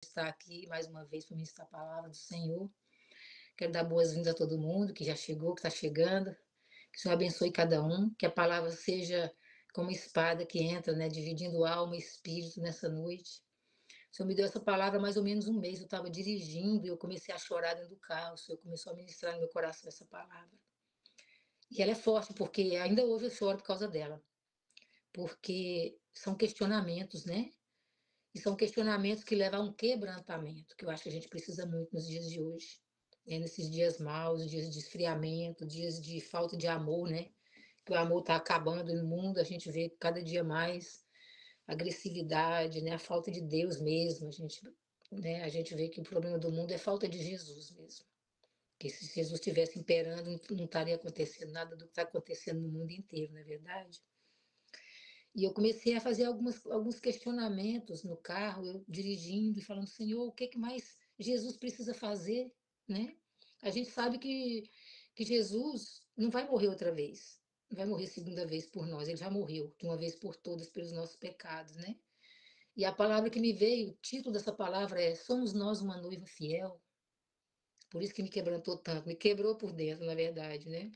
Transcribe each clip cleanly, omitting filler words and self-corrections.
estar aqui mais uma vez para ministrar a palavra do Senhor. Quero dar boas-vindas a todo mundo que já chegou, que está chegando. Que o Senhor abençoe cada um, que a palavra seja como espada que entra, né, dividindo alma e espírito nessa noite. O Senhor me deu essa palavra há mais ou menos um mês. Eu estava dirigindo e eu comecei a chorar dentro do carro. O Senhor começou a ministrar no meu coração essa palavra. E ela é forte, porque ainda hoje eu choro por causa dela. Porque são questionamentos, né? E são questionamentos que levam a um quebrantamento, que eu acho que a gente precisa muito nos dias de hoje. Nesses dias maus, dias de esfriamento, dias de falta de amor, né? Que o amor está acabando no mundo, a gente vê cada dia mais agressividade, né? A falta de Deus mesmo. A gente vê que o problema do mundo é falta de Jesus mesmo. Que se Jesus estivesse imperando, não estaria acontecendo nada do que está acontecendo no mundo inteiro, não é verdade? E eu comecei a fazer alguns questionamentos no carro, eu dirigindo e falando, Senhor, o que que mais Jesus precisa fazer, né? A gente sabe que Jesus não vai morrer outra vez, não vai morrer segunda vez por nós, ele já morreu de uma vez por todas pelos nossos pecados, né? E a palavra que me veio, o título dessa palavra é Somos nós uma noiva fiel? Por isso que me quebrantou tanto, me quebrou por dentro, na verdade, né?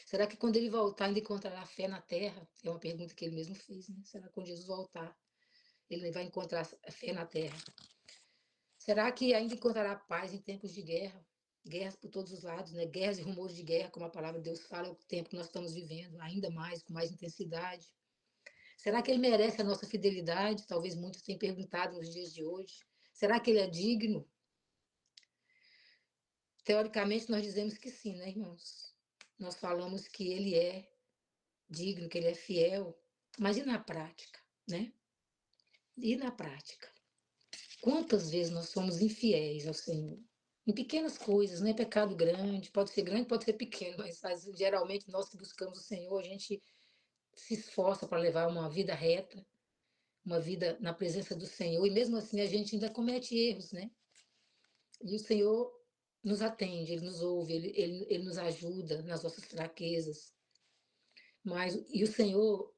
Será que quando ele voltar ainda encontrará fé na terra? É uma pergunta que ele mesmo fez, né? Será que quando Jesus voltar, ele vai encontrar fé na terra? Será que ainda encontrará paz em tempos de guerra? Guerras por todos os lados, né? Guerras e rumores de guerra, como a palavra de Deus fala, é o tempo que nós estamos vivendo, ainda mais, com mais intensidade. Será que ele merece a nossa fidelidade? Talvez muitos tenham perguntado nos dias de hoje. Será que ele é digno? Teoricamente, nós dizemos que sim, né, irmãos? Nós falamos que ele é digno, que ele é fiel, mas e na prática, né? E na prática? Quantas vezes nós somos infiéis ao Senhor? Em pequenas coisas, não é pecado grande, pode ser pequeno, mas geralmente nós que buscamos o Senhor, a gente se esforça para levar uma vida reta, uma vida na presença do Senhor, e mesmo assim a gente ainda comete erros, né? E o Senhor nos atende, Ele nos ouve, ele nos ajuda nas nossas fraquezas, mas o Senhor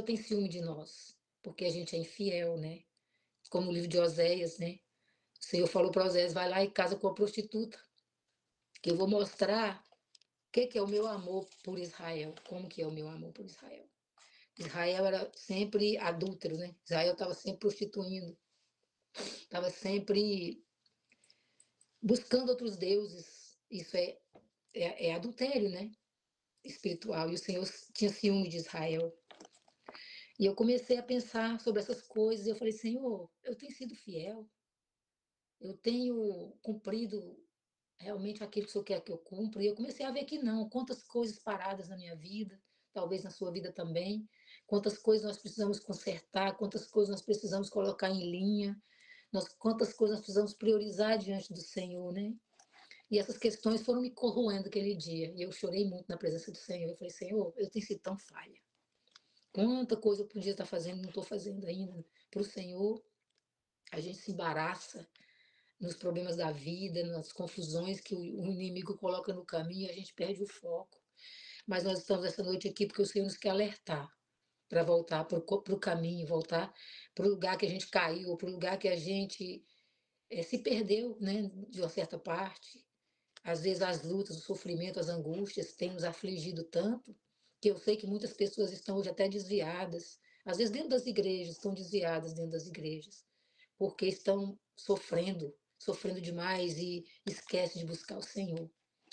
tem ciúme de nós, porque a gente é infiel, né? Como o livro de Oséias, né? O Senhor falou para Oséias, vai lá e casa com a prostituta, que eu vou mostrar o que é o meu amor por Israel, como que é o meu amor por Israel. Israel era sempre adúltero, né? Israel estava sempre prostituindo, estava sempre buscando outros deuses. Isso é adultério, né? Espiritual. E o Senhor tinha ciúme de Israel. E eu comecei a pensar sobre essas coisas. E eu falei, Senhor, eu tenho sido fiel. Eu tenho cumprido realmente aquilo que o Senhor quer que eu cumpra. E eu comecei a ver que não. Quantas coisas paradas na minha vida, talvez na sua vida também. Quantas coisas nós precisamos consertar, quantas coisas nós precisamos colocar em linha. Quantas coisas nós precisamos priorizar diante do Senhor, né? E essas questões foram me corroendo aquele dia. E eu chorei muito na presença do Senhor. Eu falei, Senhor, eu tenho sido tão falha. Quanta coisa eu podia estar fazendo, não estou fazendo ainda. Para o Senhor, a gente se embaraça nos problemas da vida, nas confusões que o inimigo coloca no caminho, a gente perde o foco. Mas nós estamos essa noite aqui porque o Senhor nos quer alertar para voltar para o caminho, voltar para o lugar que a gente caiu, para o lugar que a gente se perdeu, né, de uma certa parte. Às vezes as lutas, o sofrimento, as angústias têm nos afligido tanto que eu sei que muitas pessoas estão hoje até desviadas. Às vezes dentro das igrejas, estão desviadas dentro das igrejas, porque estão sofrendo demais e esquecem de buscar o Senhor,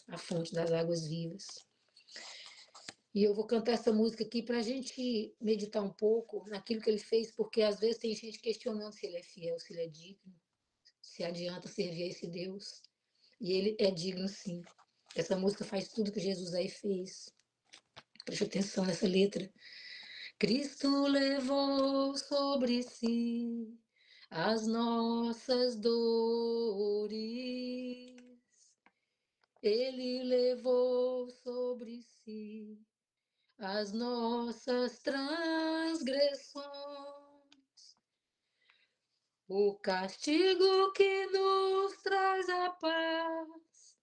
a fonte das águas vivas. E eu vou cantar essa música aqui para a gente meditar um pouco naquilo que ele fez, porque às vezes tem gente questionando se ele é fiel, se ele é digno, se adianta servir a esse Deus. E ele é digno, sim. Essa música faz tudo que Jesus aí fez. Preste atenção nessa letra. Cristo levou sobre si as nossas dores. Ele levou sobre si as nossas transgressões. O castigo que nos traz a paz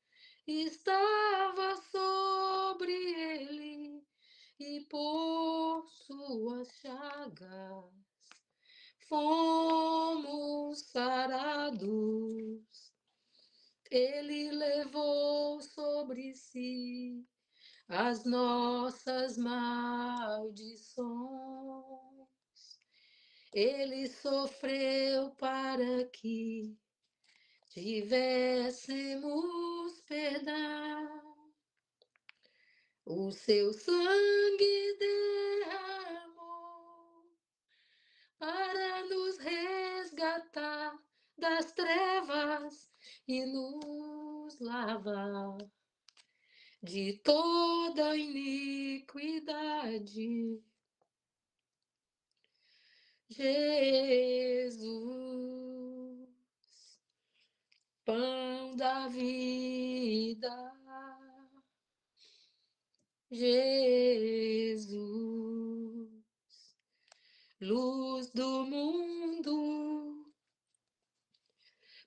estava sobre ele, e por suas chagas fomos sarados. Ele levou sobre si as nossas maldições. Ele sofreu para que tivéssemos perdão. O seu sangue derramou para nos resgatar das trevas e nos lavar de toda iniquidade. Jesus, pão da vida. Jesus, luz do mundo,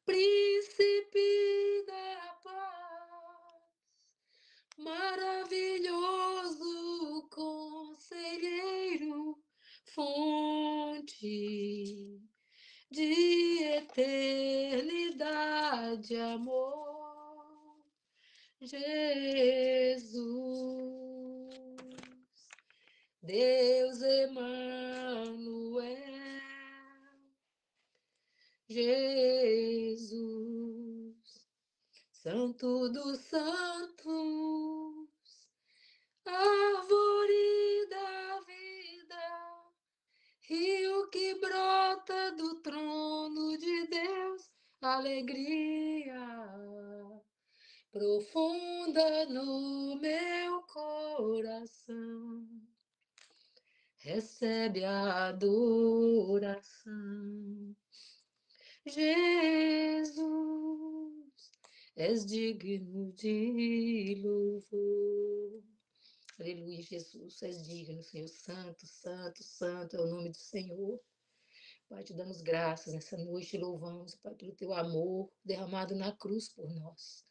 príncipe da paz, maravilhoso conselheiro, fonte de eternidade, amor, Jesus. Deus Emanuel, Jesus, Santo dos Santos, árvore da vida, rio que brota do trono de Deus, alegria profunda no meu coração. Recebe a adoração. Jesus, és digno de louvor. Aleluia, Jesus, és digno, Senhor. Santo, santo, santo é o nome do Senhor. Pai, te damos graças nessa noite, te louvamos, Pai, pelo teu amor derramado na cruz por nós.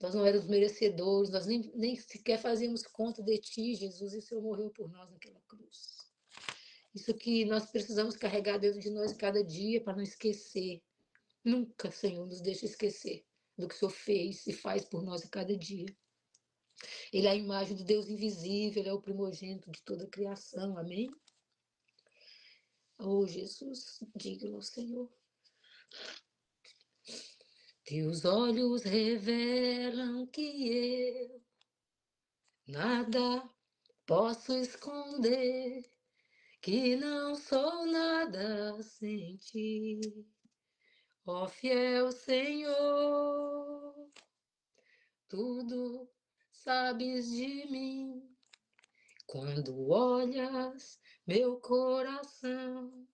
Nós não éramos merecedores, nós nem sequer fazíamos conta de ti, Jesus, e o Senhor morreu por nós naquela cruz. Isso que nós precisamos carregar dentro de nós cada dia para não esquecer. Nunca, Senhor, nos deixe esquecer do que o Senhor fez e faz por nós a cada dia. Ele é a imagem do Deus invisível, ele é o primogênito de toda a criação, amém? Oh, Jesus, digno, Senhor. Teus olhos revelam que eu nada posso esconder, que não sou nada sem ti. Ó fiel Senhor, tudo sabes de mim. Quando olhas meu coração,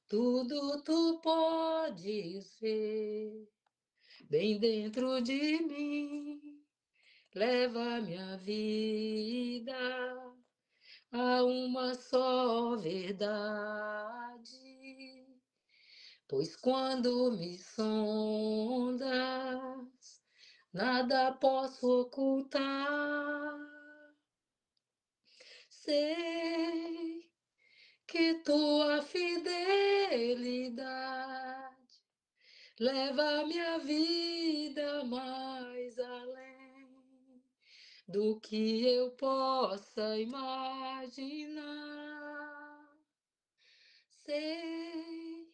tudo tu podes ver. Bem dentro de mim, leva minha vida a uma só verdade. Pois quando me sondas, nada posso ocultar. Sei que tua fidelidade leva minha vida mais além do que eu possa imaginar. Sei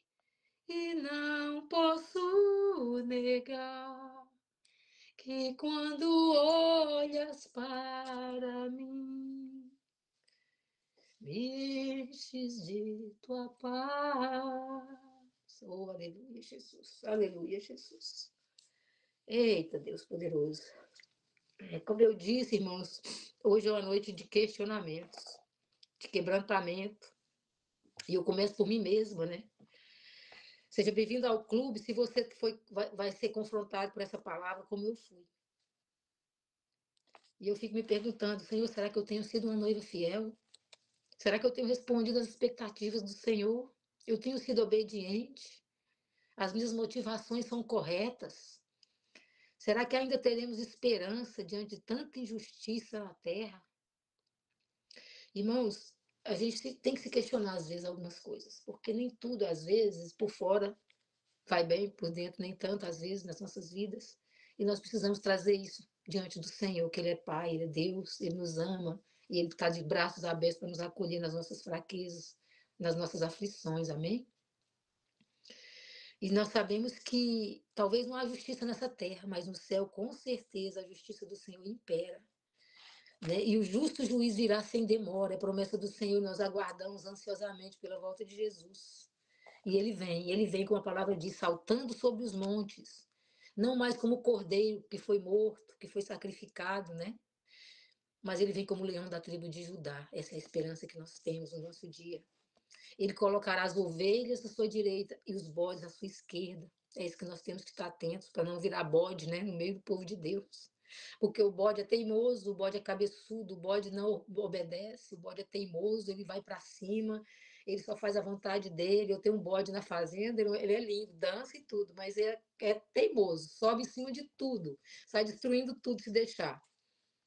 e não posso negar que quando olhas para mim, me enches de tua paz. Oh, aleluia, Jesus. Aleluia, Jesus. Eita, Deus poderoso. Como eu disse, irmãos, hoje é uma noite de questionamentos, de quebrantamento. E eu começo por mim mesma, né? Seja bem-vindo ao clube, se você vai ser confrontado por essa palavra, como eu fui. E eu fico me perguntando, Senhor, será que eu tenho sido uma noiva fiel? Será que eu tenho respondido às expectativas do Senhor? Eu tenho sido obediente? As minhas motivações são corretas? Será que ainda teremos esperança diante de tanta injustiça na terra? Irmãos, a gente tem que se questionar, às vezes, algumas coisas, porque nem tudo, às vezes, por fora vai bem, por dentro nem tanto, às vezes, nas nossas vidas. E nós precisamos trazer isso diante do Senhor, que Ele é Pai, Ele é Deus, Ele nos ama, e Ele está de braços abertos para nos acolher nas nossas fraquezas, nas nossas aflições, amém? E nós sabemos que talvez não há justiça nessa terra, mas no céu, com certeza, a justiça do Senhor impera, né? E o justo juiz virá sem demora, é promessa do Senhor, nós aguardamos ansiosamente pela volta de Jesus. E ele vem, como a palavra diz, saltando sobre os montes, não mais como o cordeiro que foi morto, que foi sacrificado, né? Mas ele vem como o leão da tribo de Judá. Essa é a esperança que nós temos no nosso dia. Ele colocará as ovelhas à sua direita e os bodes à sua esquerda. É isso que nós temos que estar atentos para não virar bode, né, no meio do povo de Deus. Porque o bode é teimoso, o bode é cabeçudo, o bode não obedece, o bode é teimoso, ele vai para cima, ele só faz a vontade dele. Eu tenho um bode na fazenda, ele é lindo, dança e tudo, mas é teimoso, sobe em cima de tudo, sai destruindo tudo se deixar.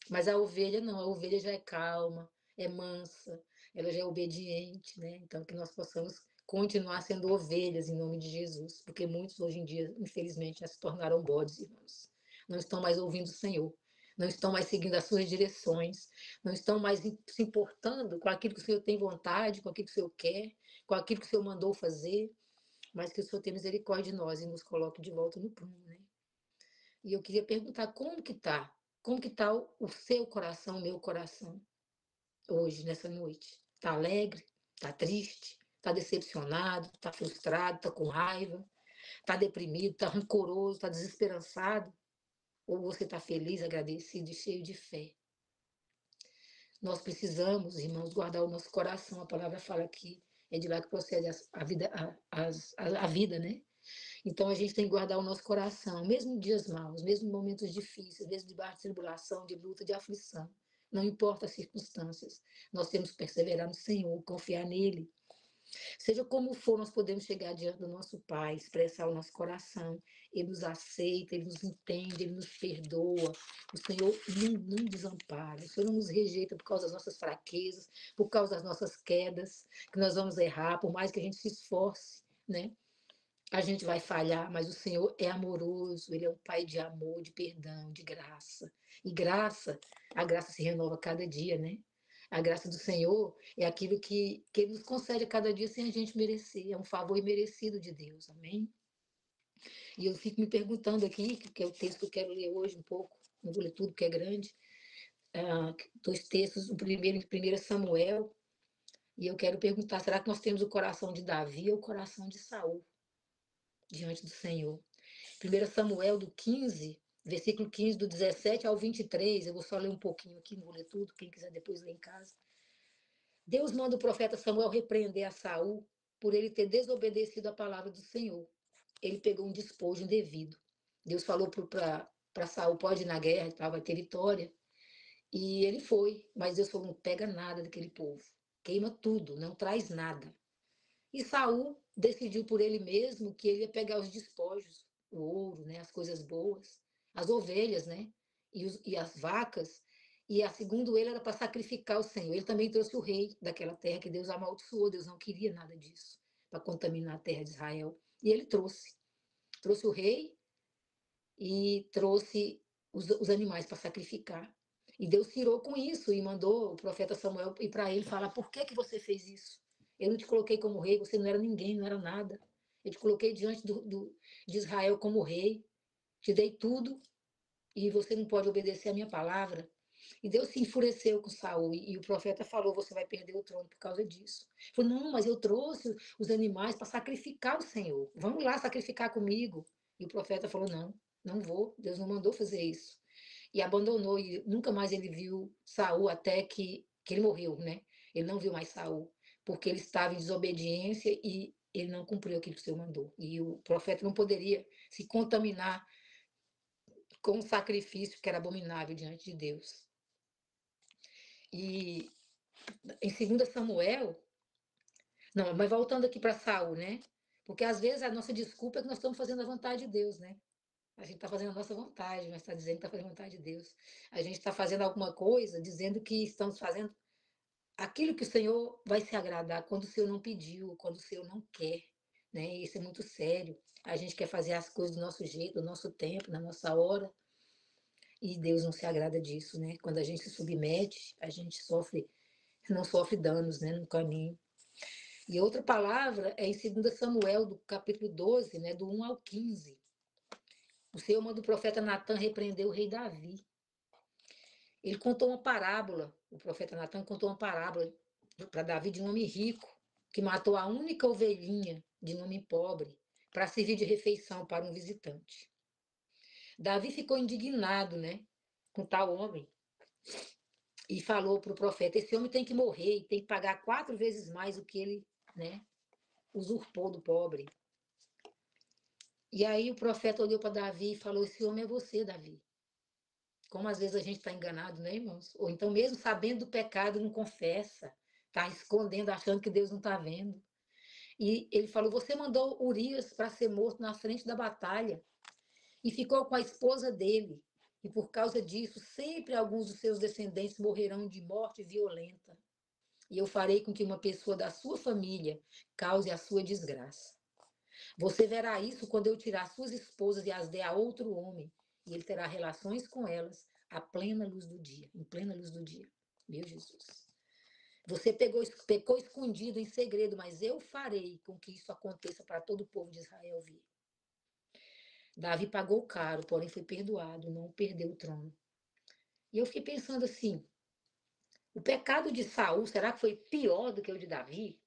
Mas a ovelha não, a ovelha já é calma, é mansa, ela já é obediente, né? Então, que nós possamos continuar sendo ovelhas em nome de Jesus, porque muitos hoje em dia, infelizmente, já se tornaram bodes, irmãos. Não estão mais ouvindo o Senhor, não estão mais seguindo as suas direções, não estão mais se importando com aquilo que o Senhor tem vontade, com aquilo que o Senhor quer, com aquilo que o Senhor mandou fazer, mas que o Senhor tenha misericórdia de nós e nos coloque de volta no prumo, né? E eu queria perguntar como que tá? Como que tá o seu coração, o meu coração, hoje, nessa noite? Tá alegre? Tá triste? Tá decepcionado? Tá frustrado? Tá com raiva? Tá deprimido? Tá rancoroso? Tá desesperançado? Ou você tá feliz, agradecido e cheio de fé? Nós precisamos, irmãos, guardar o nosso coração. A palavra fala que é de lá que procede a vida, a vida, né? Então a gente tem que guardar o nosso coração, mesmo em dias maus, mesmo em momentos difíceis, mesmo debaixo de tribulação, de luta, de aflição. Não importa as circunstâncias, nós temos que perseverar no Senhor, confiar nele. Seja como for, nós podemos chegar diante do nosso Pai, expressar o nosso coração. Ele nos aceita, ele nos entende, ele nos perdoa. O Senhor não desampara, o Senhor não nos rejeita por causa das nossas fraquezas, por causa das nossas quedas, que nós vamos errar, por mais que a gente se esforce, né? A gente vai falhar, mas o Senhor é amoroso, Ele é um Pai de amor, de perdão, de graça. E graça, a graça se renova cada dia, né? A graça do Senhor é aquilo que Ele nos concede a cada dia sem a gente merecer. É um favor imerecido de Deus, amém? E eu fico me perguntando aqui, que é o texto que eu quero ler hoje um pouco, não vou ler tudo, porque é grande, dois textos, o primeiro em 1 Samuel, e eu quero perguntar, será que nós temos o coração de Davi ou o coração de Saul diante do Senhor? 1 Samuel do 15, versículo 15, do 17 ao 23, eu vou só ler um pouquinho aqui, não vou ler tudo, quem quiser depois ler em casa. Deus manda o profeta Samuel repreender a Saul por ele ter desobedecido a palavra do Senhor. Ele pegou um despojo indevido. Deus falou para Saul, pode ir na guerra, vai ter vitória. E ele foi, mas Deus falou, não pega nada daquele povo. Queima tudo, não traz nada. E Saul decidiu por ele mesmo que ele ia pegar os despojos, o ouro, né, as coisas boas, as ovelhas, né, e as vacas, e segundo ele era para sacrificar o Senhor. Ele também trouxe o rei daquela terra que Deus amaldiçoou, Deus não queria nada disso, para contaminar a terra de Israel. E ele trouxe o rei e trouxe os animais para sacrificar. E Deus tirou com isso e mandou o profeta Samuel ir para ele falar: por que você fez isso? Eu não te coloquei como rei, você não era ninguém, não era nada. Eu te coloquei diante de Israel como rei, te dei tudo e você não pode obedecer a minha palavra. E Deus se enfureceu com Saul e o profeta falou: você vai perder o trono por causa disso. Ele falou: não, mas eu trouxe os animais para sacrificar o Senhor. Vamos lá sacrificar comigo. E o profeta falou: não, não vou. Deus não mandou fazer isso. E abandonou e nunca mais ele viu Saul até que ele morreu, né? Ele não viu mais Saul porque ele estava em desobediência e ele não cumpriu aquilo que o Senhor mandou. E o profeta não poderia se contaminar com o sacrifício que era abominável diante de Deus. E em 2 Samuel, não, mas voltando aqui para Saul, né? Porque às vezes a nossa desculpa é que nós estamos fazendo a vontade de Deus, né? A gente está fazendo a nossa vontade, mas está dizendo que está fazendo a vontade de Deus. A gente está fazendo alguma coisa dizendo que estamos fazendo aquilo que o Senhor vai se agradar quando o Senhor não pediu, quando o Senhor não quer, né? Isso é muito sério. A gente quer fazer as coisas do nosso jeito, do nosso tempo, na nossa hora, e Deus não se agrada disso, né? Quando a gente se submete, a gente não sofre danos, né, no caminho. E outra palavra é em 2 Samuel, do capítulo 12, né, do 1 ao 15. O Senhor manda o profeta Natan repreender o rei Davi. Ele contou uma parábola, o profeta Natan contou uma parábola para Davi de um homem rico, que matou a única ovelhinha de um homem pobre para servir de refeição para um visitante. Davi ficou indignado, né, com tal homem e falou para o profeta: esse homem tem que morrer e tem que pagar 4 vezes mais o que ele, né, usurpou do pobre. E aí o profeta olhou para Davi e falou: esse homem é você, Davi. Como às vezes a gente está enganado, né, irmãos? Ou então, mesmo sabendo do pecado, não confessa, está escondendo, achando que Deus não está vendo. E ele falou: você mandou Urias para ser morto na frente da batalha e ficou com a esposa dele. E por causa disso, sempre alguns dos seus descendentes morrerão de morte violenta. E eu farei com que uma pessoa da sua família cause a sua desgraça. Você verá isso quando eu tirar suas esposas e as der a outro homem, e ele terá relações com elas à plena luz do dia, em plena luz do dia. Meu Jesus. Você pecou escondido em segredo, mas eu farei com que isso aconteça para todo o povo de Israel ver. Davi pagou caro, porém foi perdoado, não perdeu o trono. E eu fiquei pensando assim, o pecado de Saul, será que foi pior do que o de Davi?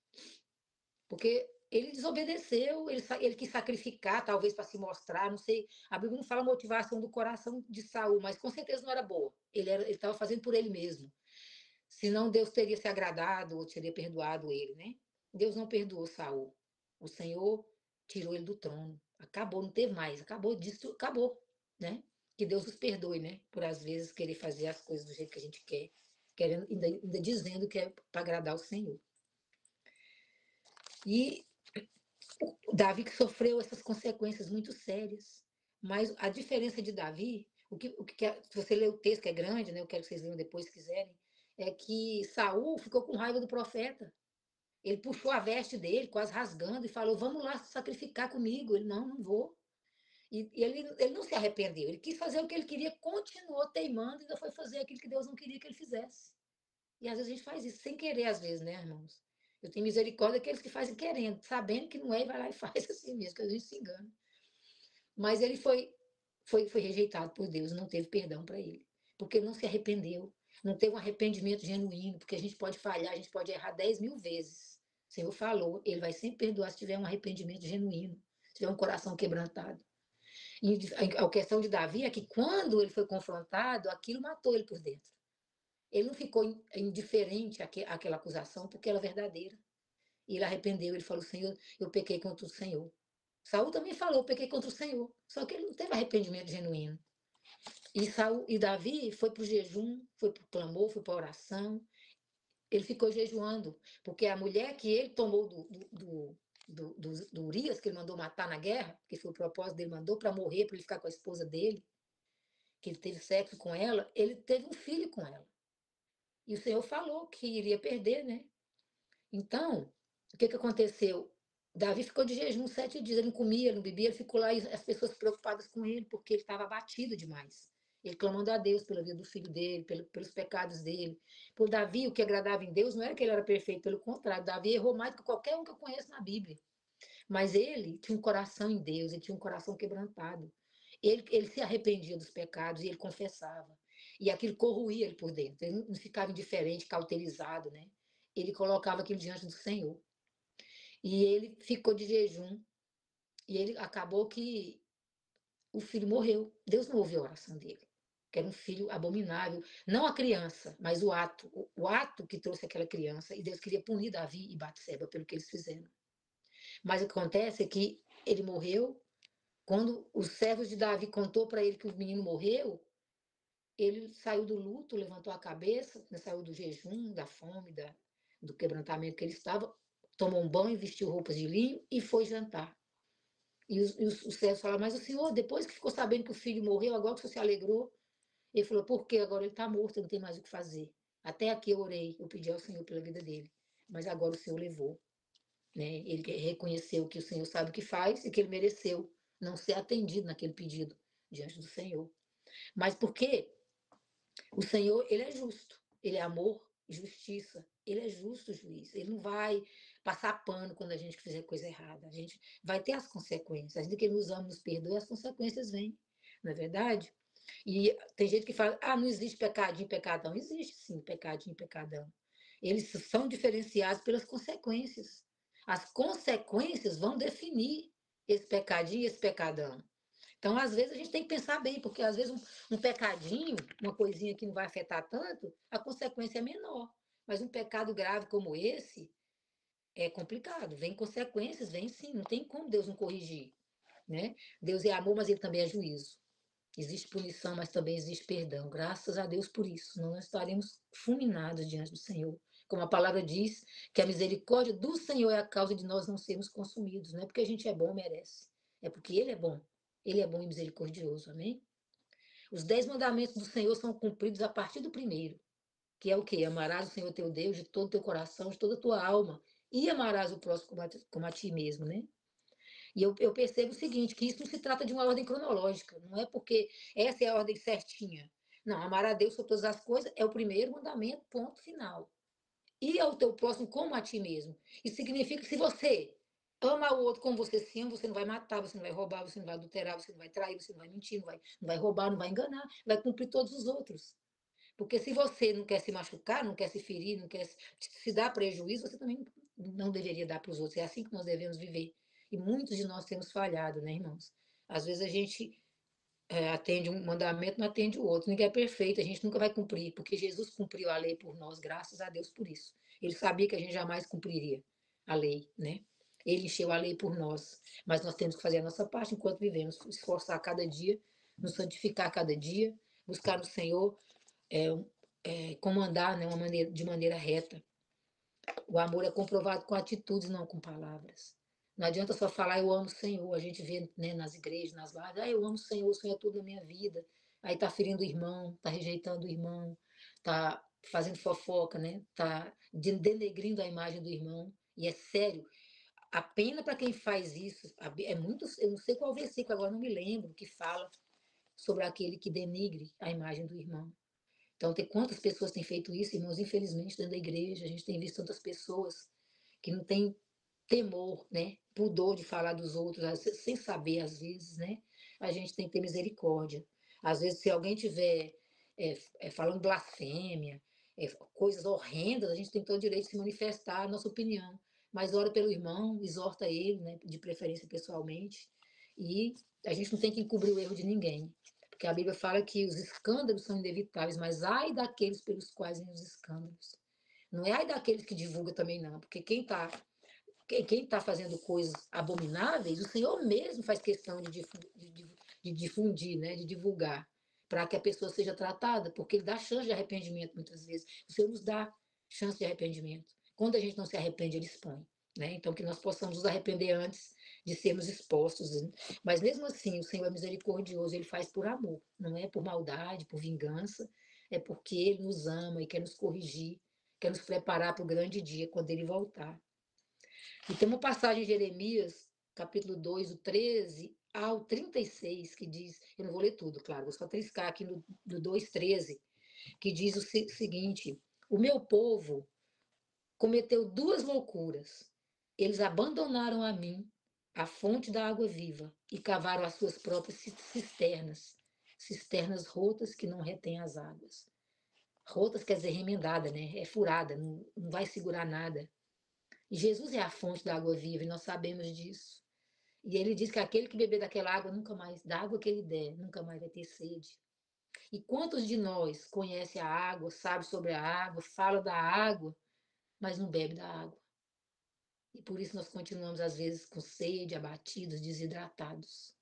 Porque ele desobedeceu, ele quis sacrificar, talvez para se mostrar, não sei. A Bíblia não fala a motivação do coração de Saul, mas com certeza não era boa. Ele estava fazendo por ele mesmo. Senão Deus teria se agradado ou teria perdoado ele, né? Deus não perdoou Saul. O Senhor tirou ele do trono. Acabou, não teve mais. Acabou disso, acabou, né? Que Deus nos perdoe, né? Por às vezes querer fazer as coisas do jeito que a gente quer, querendo, ainda dizendo que é para agradar o Senhor. E o Davi que sofreu essas consequências muito sérias. Mas a diferença de Davi, se você ler o texto, que é grande, né? Eu quero que vocês leiam depois, se quiserem, é que Saul ficou com raiva do profeta. Ele puxou a veste dele, quase rasgando, e falou: vamos lá sacrificar comigo. Ele: não, não vou. E ele não se arrependeu. Ele quis fazer o que ele queria, continuou teimando, e ainda foi fazer aquilo que Deus não queria que ele fizesse. E às vezes a gente faz isso sem querer, às vezes, né, irmãos? Eu tenho misericórdia daqueles que fazem querendo, sabendo que não é, e vai lá e faz assim mesmo, que a gente se engana. Mas ele foi rejeitado por Deus, não teve perdão para ele, porque ele não se arrependeu, não teve um arrependimento genuíno, porque a gente pode falhar, a gente pode errar 10.000 vezes. O Senhor falou, ele vai sempre perdoar se tiver um arrependimento genuíno, se tiver um coração quebrantado. E a questão de Davi é que quando ele foi confrontado, aquilo matou ele por dentro. Ele não ficou indiferente àquela acusação, porque era verdadeira. E ele arrependeu, ele falou: Senhor, eu pequei contra o Senhor. Saul também falou: pequei contra o Senhor. Só que ele não teve arrependimento genuíno. E Davi foi para o jejum, foi para o clamor, foi para a oração. Ele ficou jejuando, porque a mulher que ele tomou do Urias, que ele mandou matar na guerra, que foi o propósito dele, mandou para morrer, para ele ficar com a esposa dele, que ele teve sexo com ela, ele teve um filho com ela. E o Senhor falou que iria perder, né? Então, o que aconteceu? Davi ficou de jejum 7 dias, ele não comia, ele não bebia, ele ficou lá e as pessoas preocupadas com ele, porque ele estava abatido demais. Ele clamando a Deus pela vida do filho dele, pelos pecados dele. Por Davi, o que agradava em Deus não era que ele era perfeito, pelo contrário, Davi errou mais do que qualquer um que eu conheço na Bíblia. Mas ele tinha um coração em Deus, ele tinha um coração quebrantado. Ele se arrependia dos pecados e ele confessava. E aquilo corroía ele por dentro. Ele não ficava indiferente, cauterizado, né? Ele colocava aquilo diante do Senhor. E ele ficou de jejum. E ele acabou que o filho morreu. Deus não ouviu a oração dele. Que era um filho abominável. Não a criança, mas o ato. O ato que trouxe aquela criança. E Deus queria punir Davi e Batseba pelo que eles fizeram. Mas o que acontece é que ele morreu. Quando os servos de Davi contou para ele que o menino morreu, ele saiu do luto, levantou a cabeça, saiu do jejum, da fome, do quebrantamento que ele estava, tomou um banho, vestiu roupas de linho e foi jantar. E os servos falaram: mas o senhor, depois que ficou sabendo que o filho morreu, agora que o senhor se alegrou? Ele falou: por quê? Agora ele está morto, não tem mais o que fazer. Até aqui eu orei, eu pedi ao Senhor pela vida dele, mas agora o Senhor levou, né? Ele reconheceu que o Senhor sabe o que faz e que ele mereceu não ser atendido naquele pedido diante do Senhor. Mas porque o Senhor, ele é justo, ele é amor e justiça, ele é justo juiz, ele não vai passar pano quando a gente fizer coisa errada, a gente vai ter as consequências, ainda que ele nos ama, nos perdoe, as consequências vêm, não é verdade? E tem gente que fala, não existe pecadinho, pecadão. Existe sim, pecadinho, pecadão. Eles são diferenciados pelas consequências. As consequências vão definir esse pecadinho e esse pecadão. Então, às vezes, a gente tem que pensar bem, porque às vezes um pecadinho, uma coisinha que não vai afetar tanto, a consequência é menor. Mas um pecado grave como esse é complicado. Vem consequências, vem sim, não tem como Deus não corrigir. Né? Deus é amor, mas ele também é juízo. Existe punição, mas também existe perdão. Graças a Deus por isso. Senão nós estaremos fulminados diante do Senhor. Como a palavra diz, que a misericórdia do Senhor é a causa de nós não sermos consumidos. Não é porque a gente é bom ou merece. É porque Ele é bom. Ele é bom e misericordioso. Amém? Os 10 mandamentos do Senhor são cumpridos a partir do primeiro. Que é o quê? Amarás o Senhor teu Deus de todo o teu coração, de toda a tua alma. E amarás o próximo como a ti mesmo, né? E eu percebo o seguinte, que isso não se trata de uma ordem cronológica, não é porque essa é a ordem certinha. Não, amar a Deus sobre todas as coisas é o primeiro mandamento, ponto final. E ao teu próximo como a ti mesmo. Isso significa que se você ama o outro como você se ama, você não vai matar, você não vai roubar, você não vai adulterar, você não vai trair, você não vai mentir, não vai roubar, não vai enganar, vai cumprir todos os outros. Porque se você não quer se machucar, não quer se ferir, não quer se dar prejuízo, você também não deveria dar para os outros. É assim que nós devemos viver. E muitos de nós temos falhado, né, irmãos? Às vezes a gente atende um mandamento, não atende o outro. Ninguém é perfeito, a gente nunca vai cumprir, porque Jesus cumpriu a lei por nós, graças a Deus por isso. Ele sabia que a gente jamais cumpriria a lei, né? Ele encheu a lei por nós, mas nós temos que fazer a nossa parte enquanto vivemos, esforçar cada dia, nos santificar cada dia, buscar no Senhor é, comandar, né, de maneira reta. O amor é comprovado com atitudes, não com palavras. Não adianta só falar, eu amo o Senhor. A gente vê, né, nas igrejas, nas lives, eu amo o Senhor é tudo na minha vida. Aí tá ferindo o irmão, tá rejeitando o irmão, tá fazendo fofoca, né? Tá denegrindo a imagem do irmão. E é sério, a pena para quem faz isso é muito. Eu não sei qual versículo agora, não me lembro, que fala sobre aquele que denigre a imagem do irmão. Então, tem quantas pessoas têm feito isso, irmãos? Infelizmente, dentro da igreja, a gente tem visto tantas pessoas que não têm temor, né? Pudor de falar dos outros, sem saber, às vezes, né? A gente tem que ter misericórdia. Às vezes, se alguém tiver falando blasfêmia, coisas horrendas, a gente tem todo o direito de se manifestar a nossa opinião. Mas ora pelo irmão, exorta ele, né? De preferência pessoalmente. E a gente não tem que encobrir o erro de ninguém. Porque a Bíblia fala que os escândalos são inevitáveis, mas ai daqueles pelos quais vêm os escândalos. Não é ai daqueles que divulgam também, não, porque quem tá fazendo coisas abomináveis, o Senhor mesmo faz questão de difundir, né, de divulgar, para que a pessoa seja tratada, porque Ele dá chance de arrependimento muitas vezes. O Senhor nos dá chance de arrependimento. Quando a gente não se arrepende, Ele expõe. Né? Então, que nós possamos nos arrepender antes de sermos expostos. Mas mesmo assim, o Senhor é misericordioso, Ele faz por amor, não é por maldade, por vingança, é porque Ele nos ama e quer nos corrigir, quer nos preparar para o grande dia, quando Ele voltar. E tem uma passagem em Jeremias, capítulo 2, do 13 ao 36, que diz, eu não vou ler tudo, claro, vou só triscar aqui no 2:13, que diz o seguinte: o meu povo cometeu duas loucuras. Eles abandonaram a mim, a fonte da água viva, e cavaram as suas próprias cisternas, cisternas rotas que não retêm as águas. Rotas quer dizer remendada, né? É furada, não vai segurar nada. E Jesus é a fonte da água viva, e nós sabemos disso. E ele diz que aquele que beber daquela água nunca mais, da água que ele der, nunca mais vai ter sede. E quantos de nós conhece a água, sabe sobre a água, fala da água, mas não bebe da água? E por isso nós continuamos, às vezes, com sede, abatidos, desidratados.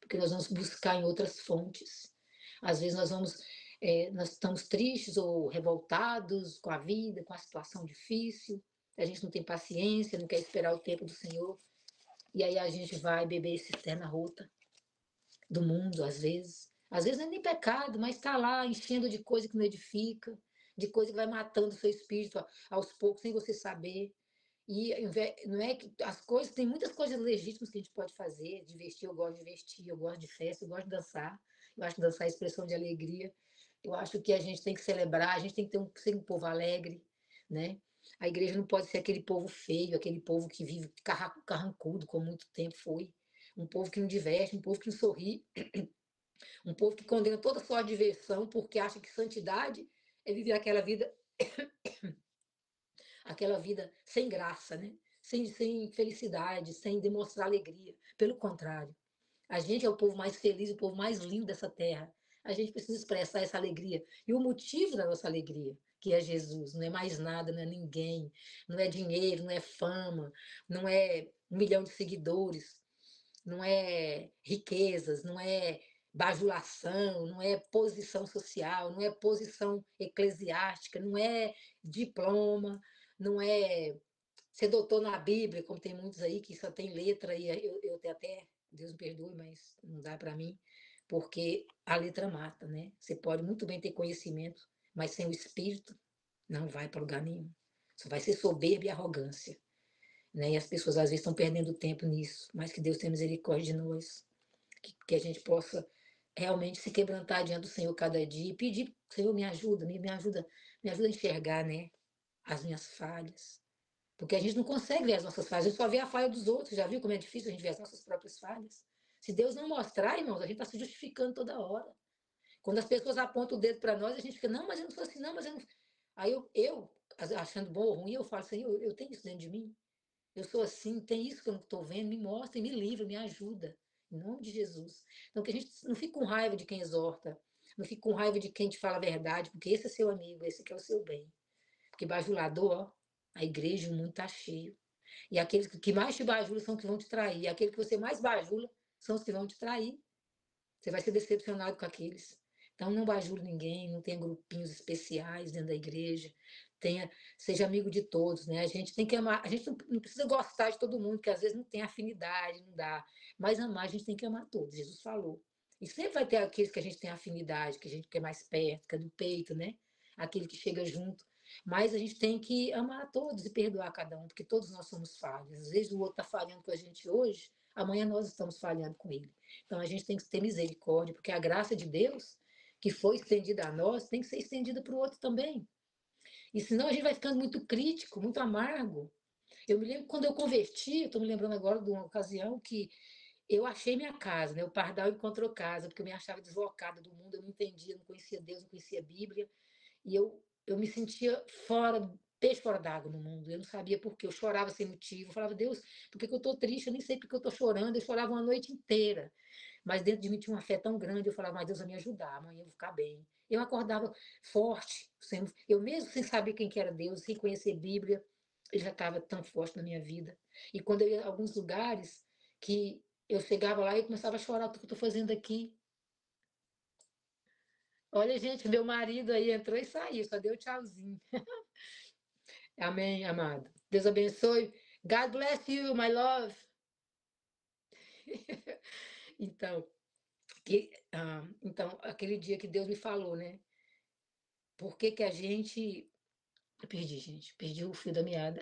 Porque nós vamos buscar em outras fontes. Às vezes nós estamos tristes ou revoltados com a vida, com a situação difícil. A gente não tem paciência, não quer esperar o tempo do Senhor. E aí a gente vai beber cisterna rota do mundo, às vezes. Às vezes não é nem pecado, mas está lá enchendo de coisa que não edifica, de coisa que vai matando o seu espírito aos poucos, sem você saber. E não é que as coisas, tem muitas coisas legítimas que a gente pode fazer, de vestir, eu gosto de vestir, eu gosto de festa, eu gosto de dançar, eu acho que dançar é expressão de alegria, eu acho que a gente tem que celebrar, a gente tem que ser um povo alegre, né? A igreja não pode ser aquele povo feio, aquele povo que vive carrancudo, como muito tempo foi, um povo que não diverte, um povo que não sorri, um povo que condena toda a sua diversão porque acha que santidade é viver aquela vida sem graça, né? Sem felicidade, sem demonstrar alegria. Pelo contrário, a gente é o povo mais feliz, o povo mais lindo dessa terra. A gente precisa expressar essa alegria. E o motivo da nossa alegria, que é Jesus, não é mais nada, não é ninguém, não é dinheiro, não é fama, não é 1 milhão de seguidores, não é riquezas, não é bajulação, não é posição social, não é posição eclesiástica, não é diploma, não é ser doutor na Bíblia, como tem muitos aí que só tem letra, e eu tenho até, Deus me perdoe, mas não dá para mim, porque a letra mata, né? Você pode muito bem ter conhecimento, mas sem o espírito, não vai para lugar nenhum. Só vai ser soberba e arrogância, né? E as pessoas às vezes estão perdendo tempo nisso, mas que Deus tenha misericórdia de nós, que a gente possa realmente se quebrantar diante do Senhor cada dia e pedir, Senhor, me ajuda a enxergar, né, as minhas falhas. Porque a gente não consegue ver as nossas falhas, a gente só vê a falha dos outros. Já viu como é difícil a gente ver as nossas próprias falhas? Se Deus não mostrar, irmãos, a gente está se justificando toda hora. Quando as pessoas apontam o dedo para nós, a gente fica, não, mas eu não sou assim, não, mas eu não. Aí achando bom ou ruim, eu falo, Senhor, eu tenho isso dentro de mim. Eu sou assim, tem isso que eu não estou vendo, me mostra, me livra, me ajuda. Em nome de Jesus. Então, que a gente não fique com raiva de quem exorta, não fique com raiva de quem te fala a verdade, porque esse é seu amigo, esse que é o seu bem. Porque bajulador, ó, a igreja, o mundo está cheio. E aqueles que mais te bajulam são os que vão te trair. E aqueles que você mais bajula são os que vão te trair. Você vai ser decepcionado com aqueles. Então, não bajule ninguém, não tenha grupinhos especiais dentro da igreja. Seja amigo de todos, né? A gente tem que amar. A gente não precisa gostar de todo mundo, porque às vezes não tem afinidade, não dá. Mas amar, a gente tem que amar todos. Jesus falou. E sempre vai ter aqueles que a gente tem afinidade, que a gente quer mais perto, que é do peito, né? Aquele que chega junto. Mas a gente tem que amar todos e perdoar cada um, porque todos nós somos falhos. Às vezes o outro está falhando com a gente hoje, amanhã nós estamos falhando com ele. Então a gente tem que ter misericórdia, porque a graça de Deus, que foi estendida a nós, tem que ser estendida para o outro também. E senão a gente vai ficando muito crítico, muito amargo. Eu me lembro quando eu converti, estou me lembrando agora de uma ocasião que eu achei minha casa, né? O pardal encontrou casa, porque eu me achava deslocada do mundo, eu não entendia, não conhecia Deus, não conhecia a Bíblia. E eu me sentia fora, peixe fora d'água no mundo. Eu não sabia por quê. Eu chorava sem motivo. Eu falava, Deus, por que eu estou triste? Eu nem sei por que eu estou chorando. Eu chorava uma noite inteira. Mas dentro de mim tinha uma fé tão grande. Eu falava, mas Deus vai me ajudar. Amanhã eu vou ficar bem. Eu acordava forte. Eu mesmo sem saber quem que era Deus, sem conhecer Bíblia, ele já estava tão forte na minha vida. E quando eu ia a alguns lugares que eu chegava lá e eu começava a chorar, o que eu estou fazendo aqui? Olha, gente, meu marido aí entrou e saiu, só deu tchauzinho. Amém, amado. Deus abençoe. God bless you, my love. Então, então, aquele dia que Deus me falou, né? Por que que a gente. Eu perdi, gente. Perdi o fio da meada.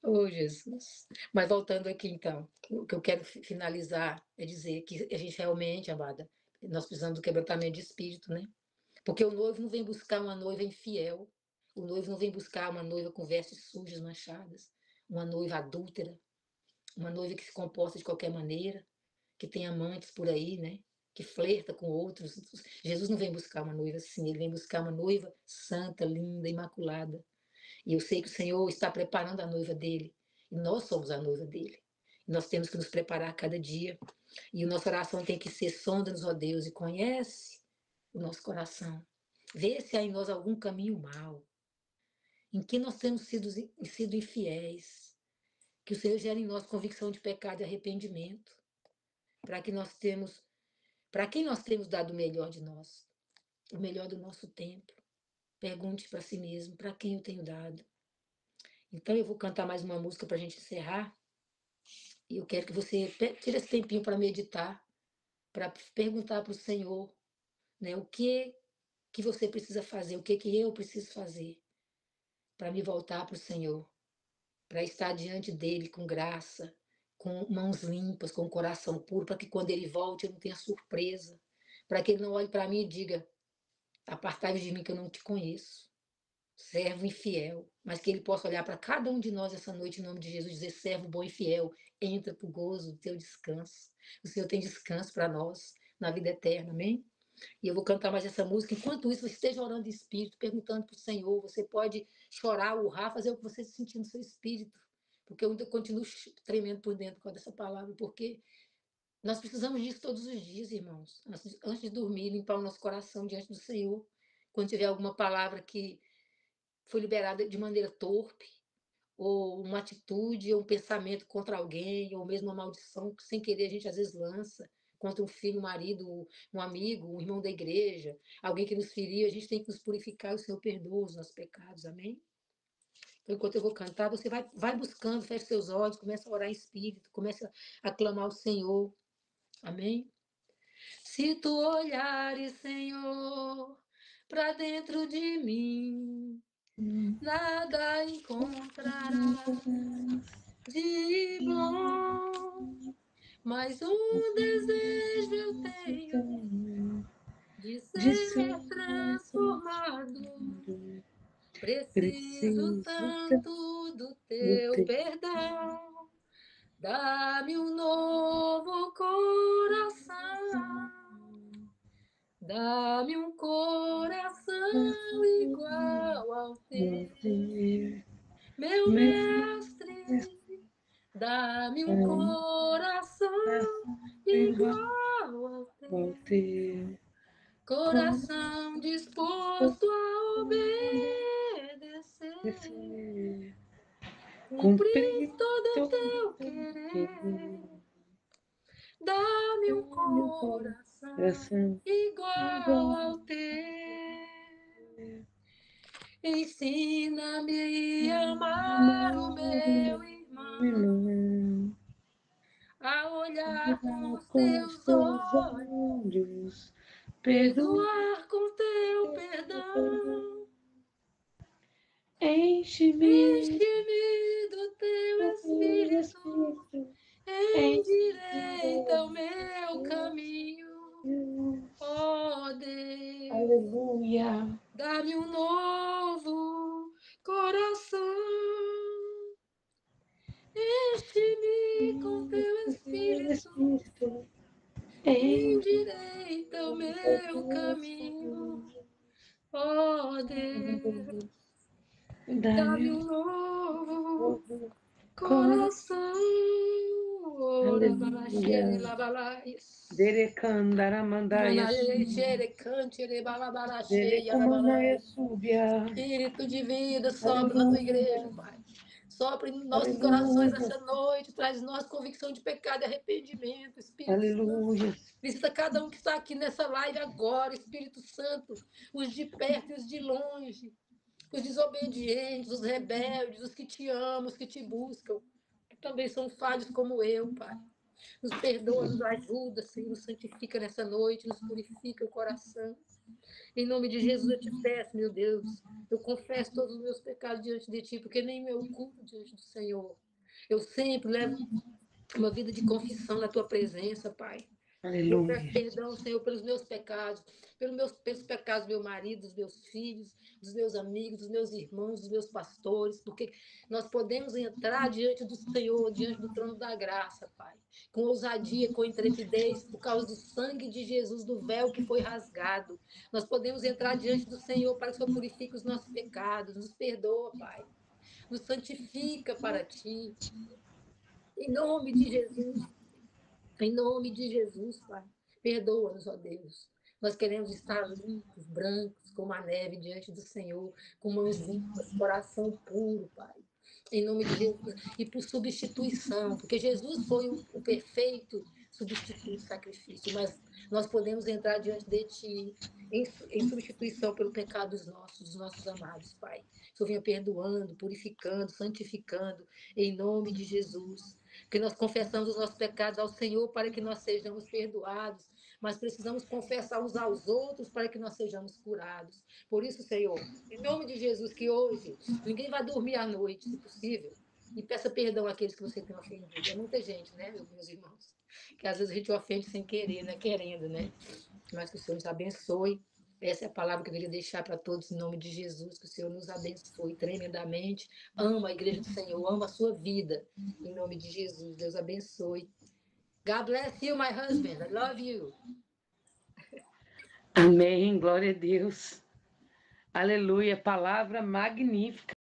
Oh, Jesus. Mas voltando aqui, então, o que eu quero finalizar é dizer que a gente realmente, amada, nós precisamos do quebrantamento de espírito, né? Porque o noivo não vem buscar uma noiva infiel, o noivo não vem buscar uma noiva com vestes sujas, manchadas, uma noiva adúltera, uma noiva que se comporta de qualquer maneira, que tem amantes por aí, né? Que flerta com outros. Jesus não vem buscar uma noiva assim, ele vem buscar uma noiva santa, linda, imaculada. E eu sei que o Senhor está preparando a noiva dele, e nós somos a noiva dele. E nós temos que nos preparar cada dia. E a nossa oração tem que ser: sonda-nos, ó Deus, e conhece o nosso coração. Vê se há em nós algum caminho mau, em que nós temos sido infiéis. Que o Senhor gere em nós convicção de pecado e arrependimento, para que nós temos, para quem nós temos dado o melhor de nós, o melhor do nosso tempo. Pergunte para si mesmo, para quem eu tenho dado. Então eu vou cantar mais uma música para a gente encerrar, e eu quero que você tire esse tempinho para meditar, para perguntar para o Senhor, né, o que você precisa fazer, o que que eu preciso fazer para me voltar para o Senhor, para estar diante dele com graça, com mãos limpas, com coração puro, para que quando ele volte eu não tenha surpresa, para que ele não olhe para mim e diga: apartai-vos de mim que eu não te conheço, servo infiel, mas que ele possa olhar para cada um de nós essa noite em nome de Jesus e dizer: servo bom e fiel, entra para o gozo do teu descanso. O Senhor tem descanso para nós na vida eterna, amém? E eu vou cantar mais essa música. Enquanto isso, você esteja orando em espírito, perguntando para o Senhor. Você pode chorar, urrar, fazer o que você sentir no seu espírito. Porque eu ainda continuo tremendo por dentro com essa palavra. Porque nós precisamos disso todos os dias, irmãos. Antes de dormir, limpar o nosso coração diante do Senhor. Quando tiver alguma palavra que foi liberada de maneira torpe, ou uma atitude, ou um pensamento contra alguém, ou mesmo uma maldição que sem querer a gente às vezes lança contra um filho, um marido, um amigo, um irmão da igreja, alguém que nos feriu, a gente tem que nos purificar, o Senhor perdoa os nossos pecados, amém? Então, enquanto eu vou cantar, você vai buscando, fecha seus olhos, começa a orar em espírito, começa a clamar ao Senhor, amém? Se tu olhares, Senhor, para dentro de mim, nada encontrarás de bom, mas um desejo eu tenho de ser transformado. Preciso tanto do teu perdão. Dá-me um novo coração. Dá-me um coração igual ao teu. Meu mestre, dá-me um coração igual ao teu. Coração disposto a obedecer. Cumprir todo o teu querer. Dá-me um coração igual ao teu. Ensina-me a amar o meu irmão, a olhar com os teus olhos, perdoar com teu perdão. Enche-me do teu Espírito, endireita o meu caminho. Ó Deus, aleluia. dá-me um novo coração. Enche-me com teu Espírito, endireita o meu caminho. Ó Deus, dá-me um novo coração. Ora, balaxere, labalaias. Derecandaramandaias. Manalexere, cantere, balabalaxeia, Derecomanaia labalaias. súbia. Espírito de vida, sopra na tua igreja, Aleluia. Pai. Sopra em nossos corações Aleluia. essa noite, traz em nós convicção de pecado e arrependimento, Espírito Santo. Aleluia. Visita cada um que está aqui nessa live agora, Espírito Santo, os de perto e os de longe, os desobedientes, os rebeldes, os que te amam, os que te buscam, que também são falhos como eu, Pai. Nos perdoa, nos ajuda, Senhor, nos santifica nessa noite, nos purifica o coração. Em nome de Jesus eu te peço, meu Deus, eu confesso todos os meus pecados diante de ti, porque nem me oculto diante do Senhor. Eu sempre levo uma vida de confissão na tua presença, Pai. Eu peço Aleluia. perdão, Senhor, pelos meus pecados, pelos pecados do meu marido, dos meus filhos, dos meus amigos, dos meus irmãos, dos meus pastores, porque nós podemos entrar diante do Senhor, diante do trono da graça, Pai, com ousadia, com intrepidez, por causa do sangue de Jesus, do véu que foi rasgado. Nós podemos entrar diante do Senhor para que o Senhor purifique os nossos pecados, nos perdoa, Pai, nos santifica para ti. Em nome de Jesus. Em nome de Jesus, Pai, perdoa-nos, ó Deus. Nós queremos estar limpos, brancos, como a neve diante do Senhor, com mãos limpas, coração puro, Pai. Em nome de Jesus. E por substituição, porque Jesus foi o perfeito substituto, sacrifício, mas nós podemos entrar diante de Ti em substituição pelo pecado dos nossos amados, Pai. Que o Senhor venha perdoando, purificando, santificando, em nome de Jesus. Porque nós confessamos os nossos pecados ao Senhor para que nós sejamos perdoados, mas precisamos confessar uns aos outros para que nós sejamos curados. Por isso, Senhor, em nome de Jesus, que hoje ninguém vai dormir à noite, se possível, e peça perdão àqueles que você tem ofendido. É muita gente, né, meus irmãos? Que às vezes a gente ofende sem querer, né? Querendo, né? Mas que o Senhor nos abençoe. Essa é a palavra que eu queria deixar para todos, em nome de Jesus, que o Senhor nos abençoe tremendamente. Ama a igreja do Senhor, ama a sua vida, em nome de Jesus. Deus abençoe. God bless you, my husband. I love you. Amém. Glória a Deus. Aleluia. Palavra magnífica.